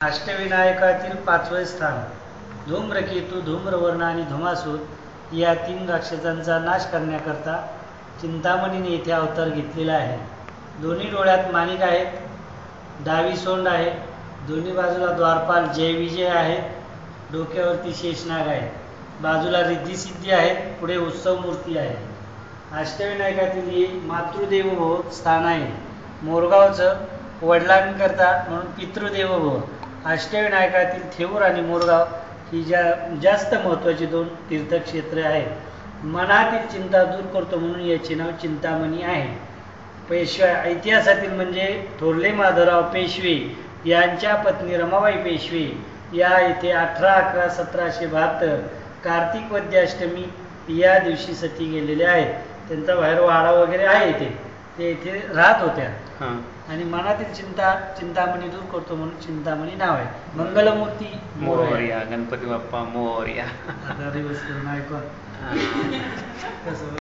अष्टविनायकातील पाचवे स्थान धूम्रकेतू, धूम्रवर्ण आणि धुमासूर या 3 राक्षसांचा नाश करण्याकरता चिंतामणीने येथे अवतार घेतलेला आहे. दोन्ही डोळ्यात माणिक आहेत, डावी सोंड आहे, दोन्ही बाजूला द्वारपाल जय विजय आहेत, डोक्यावरती शेषनाग आहे, बाजूला रिद्धिसिद्धी आहेत, पुढे उत्सव मूर्ती आहे. अष्टविनायकातील हे मातृदेवोभव स्थान आहे. मोरगावचं वडिलांकरता म्हणून पितृदेवोभव. अष्टविनायकातील थेऊर आणि मोरगाव ही जास्त महत्त्वाची 2 तीर्थक्षेत्रे आहेत. मनातील चिंता दूर करतो म्हणून याचे नाव चिंतामणी आहे. पेशव्या इतिहासातील म्हणजे थोरले माधवराव पेशवे यांच्या पत्नी रमाबाई पेशवे या इथे 18/11/1772 कार्तिक वद्य अष्टमी या दिवशी सती गेलेल्या आहेत. त्यांचा बाहेर वाडा वगैरे आहे इथे, ते इथे राहत होत्या. आणि मनातील चिंतामणी दूर करतो म्हणून चिंतामणी नाव आहे. मंगलमूर्ती मोरया, गणपती बाप्पा मोरया. आता दिवस करून ऐकून कसं